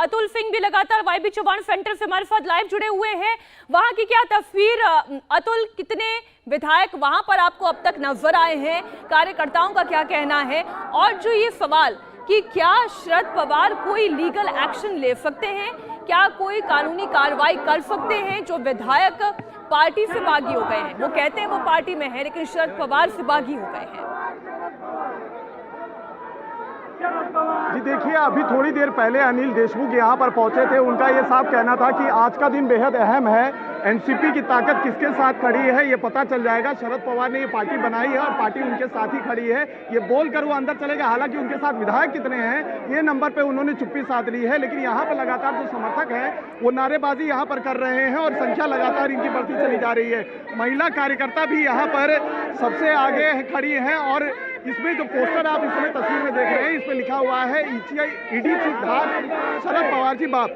अतुल सिंह भी लगातार YB Chauhan centre से हमारे साथ लाइव जुड़े हुए हैं। वहां की क्या तस्वीर अतुल, कितने विधायक वहां पर आपको अब तक नजर आए हैं, कार्यकर्ताओं का क्या कहना है, और जो ये सवाल कि क्या शरद पवार कोई लीगल एक्शन ले सकते हैं, क्या कोई कानूनी कार्रवाई कर सकते हैं जो विधायक पार्टी से बागी हो गए हैं। वो कहते हैं वो पार्टी में है लेकिन शरद पवार से बागी हो गए हैं। जी देखिए, अभी थोड़ी देर पहले अनिल देशमुख यहाँ पर पहुंचे थे। उनका ये साफ कहना था कि आज का दिन बेहद अहम है। एनसीपी की ताकत किसके साथ खड़ी है ये पता चल जाएगा। शरद पवार ने ये पार्टी बनाई है और पार्टी उनके साथ ही खड़ी है, ये बोलकर वो अंदर चले गए। हालांकि उनके साथ विधायक कितने हैं ये नंबर पे उन्होंने चुप्पी साध ली है, लेकिन यहाँ पर लगातार जो समर्थक हैं वो नारेबाजी यहाँ पर कर रहे हैं और संख्या लगातार इनकी बढ़ती चली जा रही है। महिला कार्यकर्ता भी यहाँ पर सबसे आगे खड़ी है और इसमें जो पोस्टर आप इसमें तस्वीर में देख रहे हैं इसमें लिखा हुआ है ईडी की धाक शरद पवार जी बाप।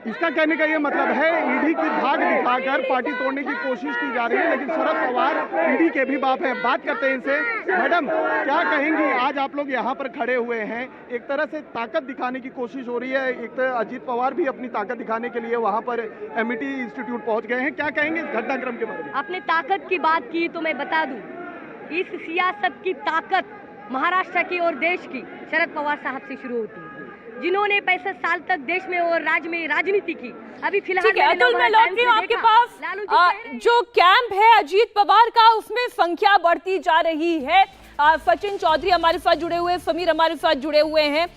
इसका कहने का ये मतलब है ईडी की धाक दिखाकर पार्टी तोड़ने की कोशिश की जा रही है, लेकिन शरद पवार ईडी के भी बाप हैं। बात करते हैं इनसे। मैडम, क्या कहेंगी, आज आप लोग यहाँ पर खड़े हुए हैं, एक तरह से ताकत दिखाने की कोशिश हो रही है, एक तरह अजीत पवार भी अपनी ताकत दिखाने के लिए वहाँ पर एमिटी इंस्टीट्यूट पहुँच गए हैं, क्या कहेंगे इस घटनाक्रम के बारे में? आपने ताकत की बात की तो मैं बता दूं, इस सियासत की ताकत महाराष्ट्र की और देश की शरद पवार साहब से शुरू होती है, जिन्होंने 65 साल तक देश में और राज्य में राजनीति की। अभी फिलहाल अतुल, मैं लौट रही हूँ आपके पास। जो कैंप है अजीत पवार का उसमें संख्या बढ़ती जा रही है। सचिन चौधरी हमारे साथ जुड़े हुए, समीर हमारे साथ जुड़े हुए हैं।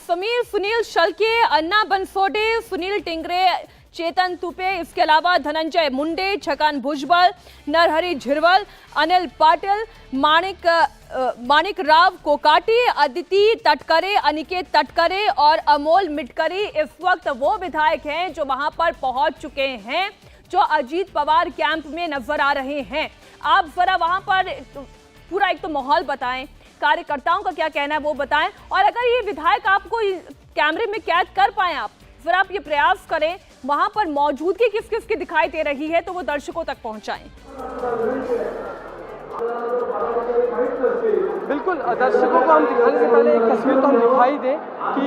समीर, सुनील शलके, अन्ना बनसोडे, सुनील टिंगरे, चेतन तुपे, इसके अलावा धनंजय मुंडे, छगन भुजबल, नरहरि झिरवल, अनिल पाटिल, माणिक राव कोकाटी, अदिति तटकरे, अनिकेत तटकरे और अमोल मिटकरी इस वक्त वो विधायक हैं जो वहां पर पहुंच चुके हैं, जो अजीत पवार कैंप में नजर आ रहे हैं। आप जरा वहां पर पूरा एक तो माहौल बताएं, कार्यकर्ताओं का क्या कहना है वो बताएं, और अगर ये विधायक आपको कैमरे में कैद कर पाए, आप जरा आप ये प्रयास करें वहां पर मौजूदगी किस किस की दिखाई दे रही है तो वो दर्शकों तक पहुंचाएं। बिल्कुल, दर्शकों को हम दिखाने से पहले एक तस्वीर तो हम दिखाई दें कि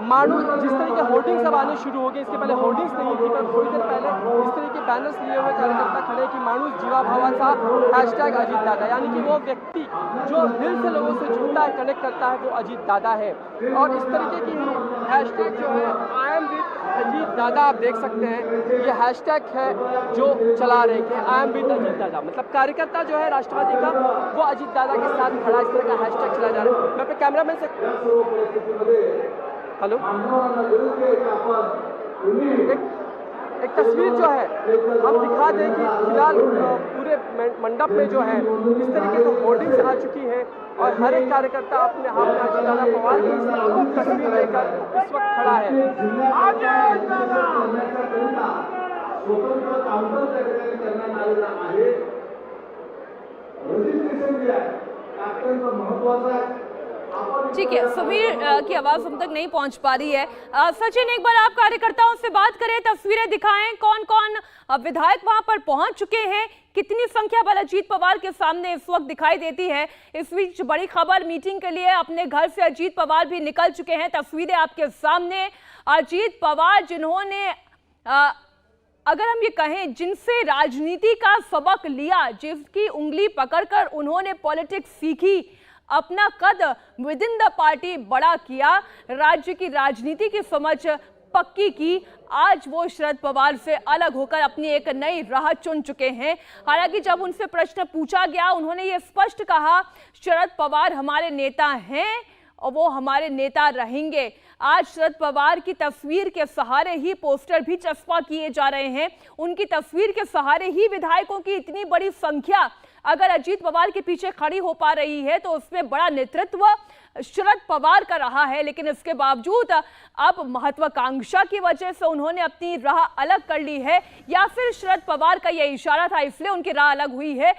मानो जिस तरह के होर्डिंग्स अब आने शुरू हो गए। इसके पहले होर्डिंग्स नहीं थी, पर थोड़ी देर पहले इस तरह के बैनर्स लिए हुए कार्यकर्ता खड़े कि मानुष जीवा भावाचा हैशटैग अजीत दादा, यानी कि वो व्यक्ति जो दिल से लोगों से जुड़ता है, कनेक्ट करता है, वो अजीत दादा है। और इस तरीके की हैशटैग जो है आई एम विद अजीत दादा, आप देख सकते हैं ये हैशटैग है जो चला रहे हैं आई एम विद अजीत दादा। मतलब कार्यकर्ता जो है राष्ट्रवादी का वो अजीत दादा के साथ खड़ा, इस तरह का हैशटैग चला जा रहा है। मैं अपने कैमरामैन से हेलो, एक तस्वीर जो है हम दिखा दें कि फिलहाल पूरे मंडप में जो है इस तरीके से होर्डिंग्स आ चुकी हैं और हर एक कार्यकर्ता अपने हाथ में अजीत दादा पवार की तस्वीर लेकर इस वक्त खड़ा है। ठीक है, समीर की आवाज हम तक नहीं पहुंच पा रही है। सचिन, एक बार आप कार्यकर्ताओं से बात करें, तस्वीरें दिखाएं, कौन कौन विधायक वहां पर पहुंच चुके हैं, कितनी संख्या बल अजीत पवार के सामने इस वक्त दिखाई देती है। इस बीच बड़ी खबर, मीटिंग के लिए अपने घर से अजीत पवार भी निकल चुके हैं। तस्वीरें आपके सामने, अजीत पवार जिन्होंने अगर हम ये कहें जिनसे राजनीति का सबक लिया, जिसकी उंगली पकड़कर उन्होंने पॉलिटिक्स सीखी, अपना कद विद इन द पार्टी बड़ा किया, राज्य की राजनीति की समझ पक्की की, आज वो शरद पवार से अलग होकर अपनी एक नई राह चुन चुके हैं। हालांकि जब उनसे प्रश्न पूछा गया उन्होंने ये स्पष्ट कहा, शरद पवार हमारे नेता हैं और वो हमारे नेता रहेंगे। आज शरद पवार की तस्वीर के सहारे ही पोस्टर भी चस्पा किए जा रहे हैं, उनकी तस्वीर के सहारे ही विधायकों की इतनी बड़ी संख्या अगर अजीत पवार के पीछे खड़ी हो पा रही है तो उसमें बड़ा नेतृत्व शरद पवार का रहा है। लेकिन इसके बावजूद अब महत्वाकांक्षा की वजह से उन्होंने अपनी राह अलग कर ली है, या फिर शरद पवार का यह इशारा था इसलिए उनकी राह अलग हुई है।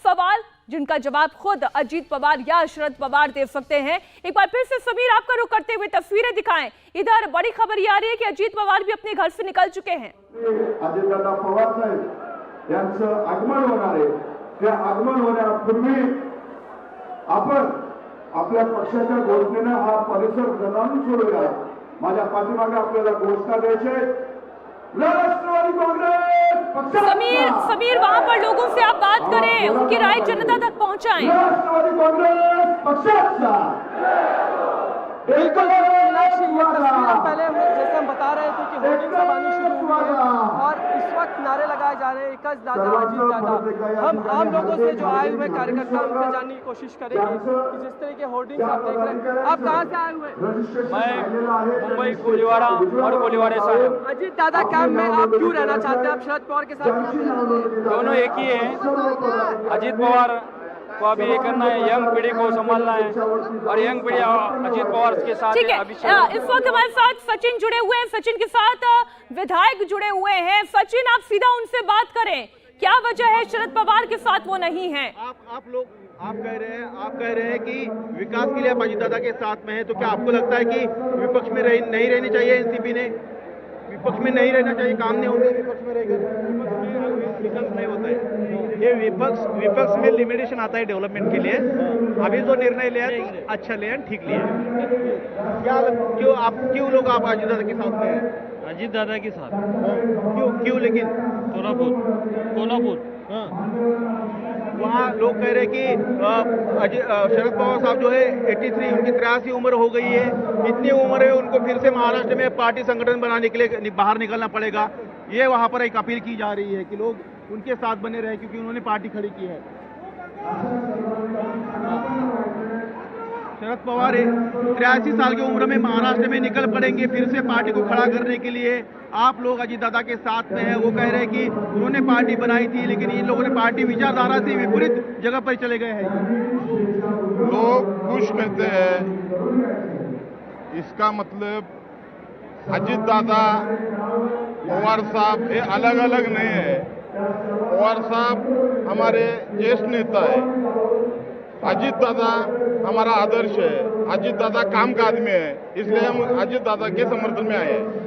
सवाल जिनका जवाब खुद अजीत पवार या शरद पवार दे सकते हैं। एक बार फिर से समीर आपका रुख करते हुए तस्वीरें दिखाएं। इधर बड़ी खबर ये आ रही है कि अजीत पवार भी अपने घर से निकल चुके हैं। अजितदादा पवार साहेब यांचं आगमन होणार आहे, त्या आगमन होण्यापूर्वी आपण आपल्या पक्षाच्या घोषणेने हा परिसर जनावून सोडूया माझ्या पाठीमागे आपल्याला घोषणा द्यायची आहे. राष्ट्रवादी काँग्रेस पक्षाचा समीर वहां पर लोगों से आप बात करें, उनकी राय जनता तक पहुंचाएं। राष्ट्रवादी काँग्रेस पक्षाचा बिल्कुल मीनाक्षी, ये तस्वीरें पहले हम जैसे हम बता रहे थे कि होर्डिंग सब आनी शुरू हुई है और इस वक्त नारे लगाए जा रहे हैं, एकच दादा अजीत दादा। हम आम लोगों से जो आए हुए कार्यकर्ता उनसे जानने की कोशिश करेंगे कि जिस तरह के होर्डिंग आप देख रहे हैं। आप कहाँ से आए हुए हैं? मैं मुंबई कोलीवाड़ा और कोलीवाड़े से आया हूँ। अजीत दादा कैंप में आप क्यों रहना चाहते हैं? आप शरद पवार के साथ क्यों रहना चाहते हैं? दोनों एक ही है। अजीत पवार को अभी ये करना है, यंग पीढ़ी को संभालना है और यंग पीढ़ी अजीत पवार के साथ ठीक है। है, इस वक्त हमारे साथ सचिन जुड़े हुए हैं, सचिन के साथ विधायक जुड़े हुए हैं। सचिन, आप सीधा उनसे बात करें, क्या वजह है शरद पवार के साथ वो नहीं है? आप कह रहे हैं कि विकास के लिए आप अजीत दादा के साथ में हैं, तो क्या आपको लगता है कि विपक्ष में नहीं रहनी चाहिए एनसीपी ने? विपक्ष में नहीं रहना चाहिए, काम नहीं होंगे विपक्ष में रहकर, विकास नहीं होता है। ये विपक्ष में लिमिटेशन आता है डेवलपमेंट के लिए। अभी जो निर्णय लिया तो अच्छा लिया, ठीक लिया। क्यों लोग आप अजीत दादा के साथ में हैं? अजीत दादा के साथ क्यों लेकिन कोल्हापुर वहाँ लोग कह रहे हैं कि शरद पवार साहब जो है 83, उनकी 83 उम्र हो गई है। इतनी उम्र है, उनको फिर से महाराष्ट्र में पार्टी संगठन बनाने के लिए बाहर निकलना पड़ेगा। ये वहाँ पर एक अपील की जा रही है कि लोग उनके साथ बने रहे, क्योंकि उन्होंने पार्टी खड़ी की है। शरद पवार 83 साल की उम्र में महाराष्ट्र में निकल पड़ेंगे फिर से पार्टी को खड़ा करने के लिए। आप लोग अजीत दादा के साथ में हैं। वो कह रहे हैं कि उन्होंने पार्टी बनाई थी, लेकिन इन लोगों ने पार्टी विचारधारा से विपरीत जगह पर चले गए हैं। लोग खुश कहते हैं, इसका मतलब अजीत दादा पवार साहब ये अलग अलग नहीं है। पवार साहब हमारे ज्येष्ठ नेता है, अजीत दादा हमारा आदर्श है, अजीत दादा काम का आदमी है, इसलिए हम अजीत दादा के समर्थन में आए हैं।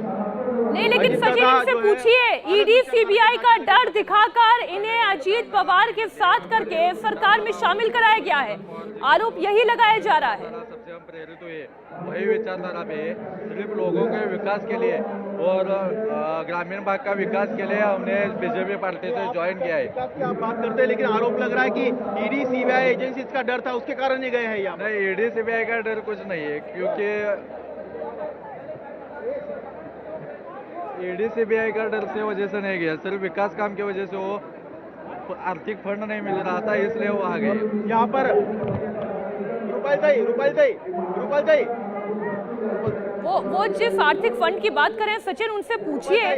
नहीं, लेकिन सचिन इनसे पूछिए, ईडी सीबीआई का डर दिखाकर इन्हें अजीत पवार के साथ करके सरकार में शामिल कराया गया है, आरोप यही लगाया जा रहा है। सबसे हम प्रेरित हुए वही विचारधारा पे सिर्फ लोगों के विकास के लिए और ग्रामीण भाग का विकास के लिए हमने बीजेपी पार्टी से ज्वाइन किया है। आप बात करते हैं, लेकिन आरोप लग रहा है कि ईडी सीबीआई एजेंसी का डर था, उसके कारण ही गए हैं यहाँ। नहीं, ईडी सीबीआई का डर कुछ नहीं है, क्योंकि ईडी सीबीआई का डर से वजह से नहीं गया, सिर्फ विकास काम की वजह से वो आर्थिक फंड नहीं मिल रहा था, इसलिए वो आ गए। यहाँ पर रूपाल वो जिस आर्थिक फंड की बात करें सचिन, उनसे पूछिए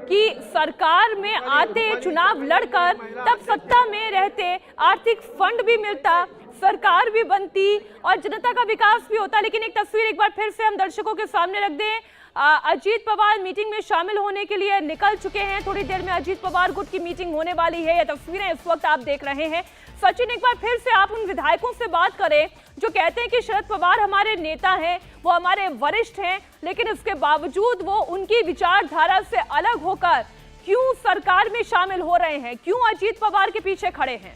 कि सरकार में आते, चुनाव लड़कर, तब सत्ता में रहते, आर्थिक फंड भी मिलता, सरकार भी बनती और जनता का विकास भी होता। लेकिन एक तस्वीर एक बार फिर से हम दर्शकों के सामने रख दें। अजीत पवार मीटिंग में शामिल होने के लिए निकल चुके हैं। थोड़ी देर में अजीत पवार गुट की मीटिंग होने वाली है। ये तस्वीरें इस वक्त आप देख रहे हैं। सचिन, एक बार फिर से आप उन विधायकों से बात करें जो कहते हैं कि शरद पवार हमारे नेता हैं, वो हमारे वरिष्ठ हैं, लेकिन इसके बावजूद वो उनकी विचारधारा से अलग होकर क्यों सरकार में शामिल हो रहे हैं, क्यों अजीत पवार के पीछे खड़े हैं?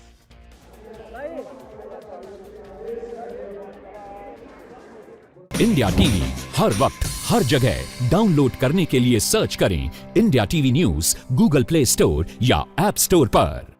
इंडिया टीवी हर वक्त हर जगह डाउनलोड करने के लिए सर्च करें India TV news Google play store या ऐप स्टोर पर।